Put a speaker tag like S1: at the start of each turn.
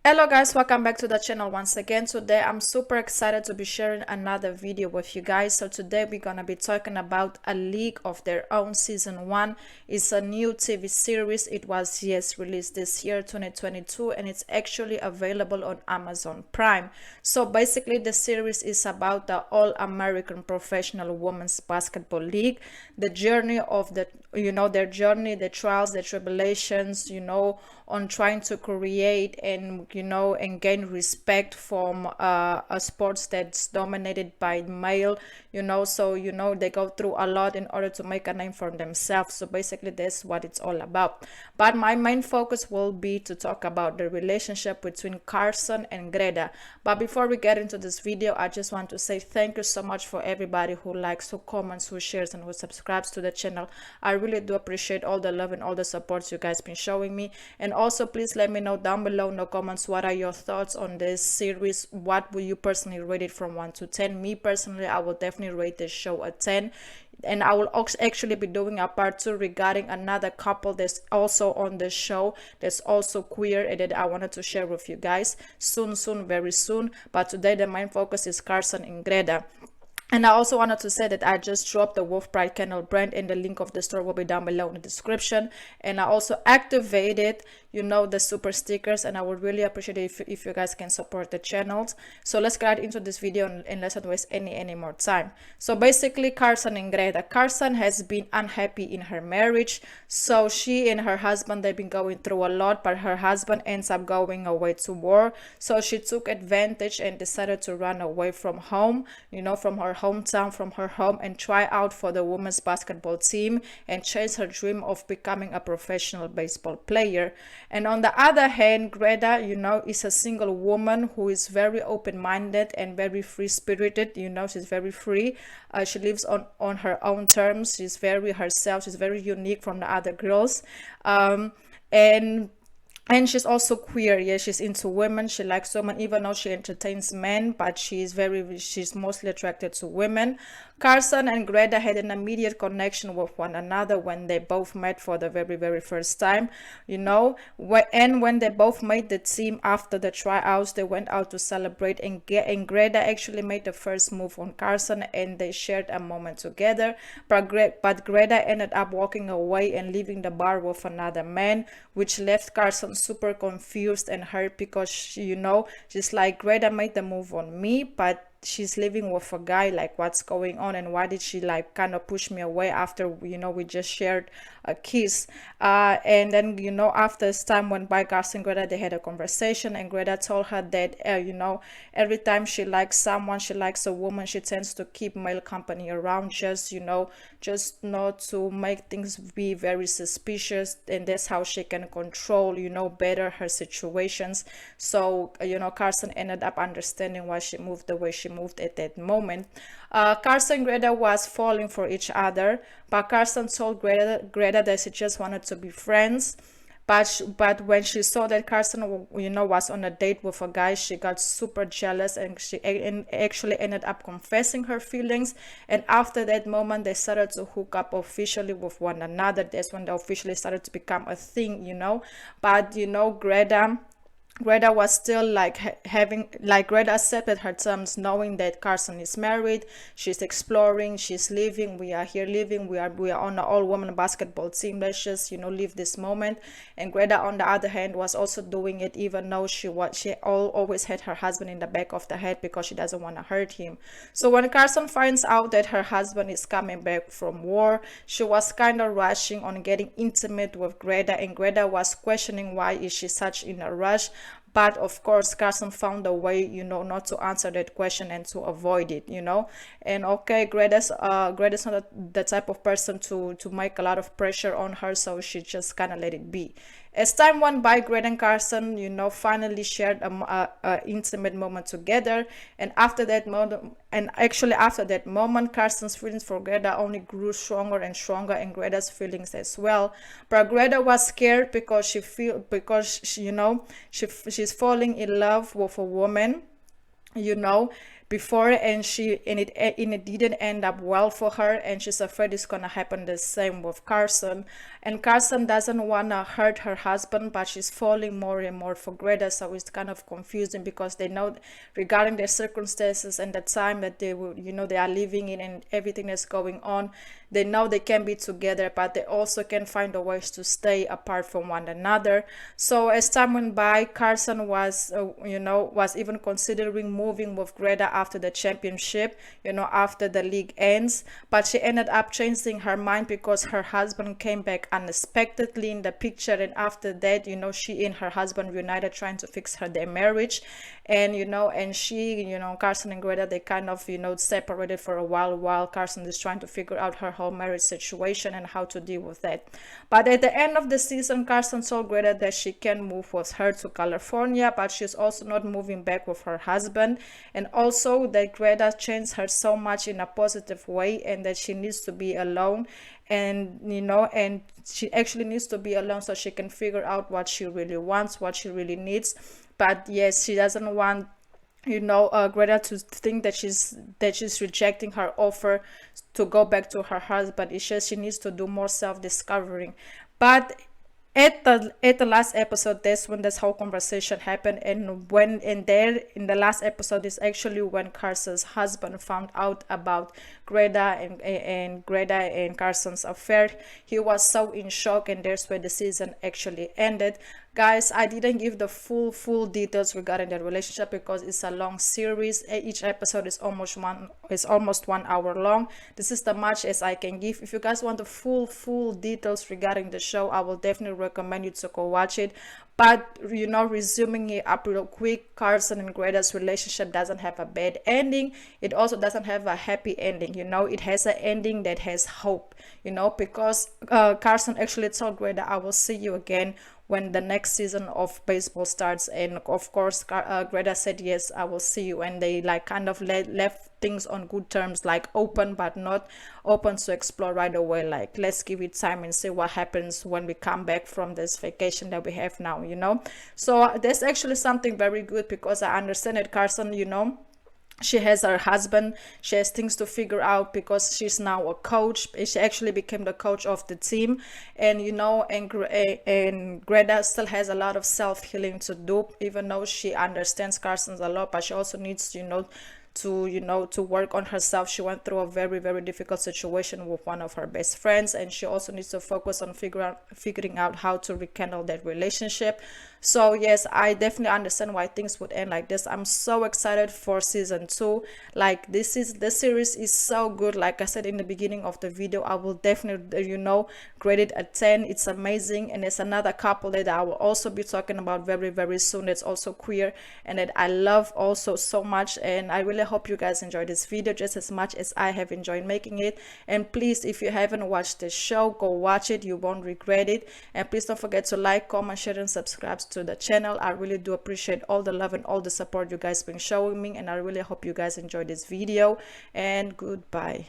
S1: Hello guys, welcome back to the channel once again. Today I'm super excited to be sharing another video with you guys. So today we're gonna be talking about A League of Their Own season 1. It's a new TV series. It was released this year 2022, and it's actually available on Amazon Prime. So basically the series is about the All-American Professional Women's Basketball League, the journey of their journey, the trials, the tribulations, on trying to create and gain respect from a sports that's dominated by male. So they go through a lot in order to make a name for themselves. So basically that's what it's all about, but my main focus will be to talk about the relationship between Carson and Greta. But before we get into this video, I just want to say thank you so much for everybody who likes, who comments, who shares, and who subscribes to the channel. I really do appreciate all the love and all the support you guys been showing me. And also please let me know down below in the comments, what are your thoughts on this series? What will you personally rate it from 1 to 10? Me personally, I will definitely rate this show a 10, and I will actually be doing a part 2 regarding another couple that's also on the show, that's also queer, and that I wanted to share with you guys soon, very soon. But today the main focus is Carson and Greta. And I also wanted to say that I just dropped the Wolf Pride candle brand, and the link of the store will be down below in the description. And I also activated, the super stickers, and I would really appreciate it if you guys can support the channels. So let's get into this video, and let's not waste any more time. So basically, Carson and Greta. Carson has been unhappy in her marriage. So she and her husband, they've been going through a lot, but her husband ends up going away to war. So she took advantage and decided to run away from home, from her hometown, from her home, and try out for the women's basketball team and chase her dream of becoming a professional baseball player. And on the other hand, Greta, is a single woman who is very open-minded and very free-spirited. She's very free. She lives on her own terms. She's very herself. She's very unique from the other girls. And she's also queer. Yeah, she's into women. She likes women, even though she entertains men, but she's mostly attracted to women. Carson and Greta had an immediate connection with one another when they both met for the very first time, and when they both made the team after the tryouts, they went out to celebrate, and Greta actually made the first move on Carson, and they shared a moment together. But Greta ended up walking away and leaving the bar with another man, which left Carson super confused and hurt, because she's like, Greta made the move on me, but she's living with a guy. Like, what's going on, and why did she like kind of push me away after we just shared a kiss? And then after this time went by, Carson and Greta, they had a conversation, and Greta told her that every time she likes someone, she likes a woman, she tends to keep male company around, just not to make things be very suspicious, and that's how she can control better her situations. So Carson ended up understanding why she moved the way she moved at that moment. Carson and Greta was falling for each other, but Carson told Greta that she just wanted to be friends. But when she saw that Carson was on a date with a guy, she got super jealous, and she actually ended up confessing her feelings. And after that moment, they started to hook up officially with one another. That's when they officially started to become a thing. But Greta was still like Greta accepted her terms, knowing that Carson is married, she's exploring, she's living, we are here living, we are on an all-woman basketball team, let's just live this moment. And Greta, on the other hand, was also doing it, even though she always had her husband in the back of the head, because she doesn't want to hurt him. So when Carson finds out that her husband is coming back from war, she was kind of rushing on getting intimate with Greta, and Greta was questioning why is she such in a rush. But of course, Carson found a way, not to answer that question and to avoid it, And okay, Greta's not the type of person to make a lot of pressure on her, so she just kind of let it be. As time went by, Greta and Carson, finally shared a intimate moment together. And after that moment, Carson's feelings for Greta only grew stronger and stronger, and Greta's feelings as well. But Greta was scared because she's falling in love with a woman, before, and it didn't end up well for her, and she's afraid it's gonna happen the same with Carson. And Carson doesn't wanna hurt her husband, but she's falling more and more for Greta, so it's kind of confusing because they know regarding their circumstances and the time that they will, they are living in and everything that's going on. They know they can be together, but they also can find a ways to stay apart from one another. So as time went by, Carson was even considering moving with Greta after the championship, after the league ends, but she ended up changing her mind because her husband came back unexpectedly in the picture, and after that, she and her husband reunited, trying to fix their marriage. And Carson and Greta, they kind of separated for a while Carson is trying to figure out her whole marriage situation and how to deal with that. But at the end of the season, Carson told Greta that she can move with her to California, but she's also not moving back with her husband, and also that Greta changed her so much in a positive way, and that she needs to be alone, and and she actually needs to be alone so she can figure out what she really wants, what she really needs. But yes, she doesn't want Greta to think that she's rejecting her offer to go back to her husband. It's just she needs to do more self-discovering. But at the last episode, that's when this whole conversation happened, and in the last episode is actually when Carson's husband found out about Greta and Greta and Carson's affair. He was so in shock, and that's where the season actually ended. Guys, I didn't give the full details regarding the relationship because it's a long series. Each episode is almost 1 hour long. This is the much as I can give. If you guys want the full details regarding the show, I will definitely recommend you to go watch it. But resuming it up real quick, Carson and Greta's relationship doesn't have a bad ending. It also doesn't have a happy ending. It has an ending that has hope, because Carson actually told Greta, I will see you again when the next season of baseball starts. And of course, Greta said, yes, I will see you. And they kind of left things on good terms, like open, but not open to explore right away. Like, let's give it time and see what happens when we come back from this vacation that we have now, So that's actually something very good, because I understand that Carson, she has her husband, she has things to figure out because she's now a coach. She actually became the coach of the team, and and Greta still has a lot of self-healing to do, even though she understands Carson's a lot, but she also needs to work on herself. She went through a very difficult situation with one of her best friends, and she also needs to focus on figuring out how to rekindle that relationship. So yes, I definitely understand why things would end like this. I'm so excited for season 2. Like, this series is so good. Like I said in the beginning of the video, I will definitely grade it a 10. It's amazing. And there's another couple that I will also be talking about very soon, that's also queer and that I love also so much. And I really hope you guys enjoyed this video just as much as I have enjoyed making it. And please, if you haven't watched the show, go watch it. You won't regret it. And please don't forget to like, comment, share, and subscribe to the channel. I really do appreciate all the love and all the support you guys been showing me, and I really hope you guys enjoyed this video. And goodbye.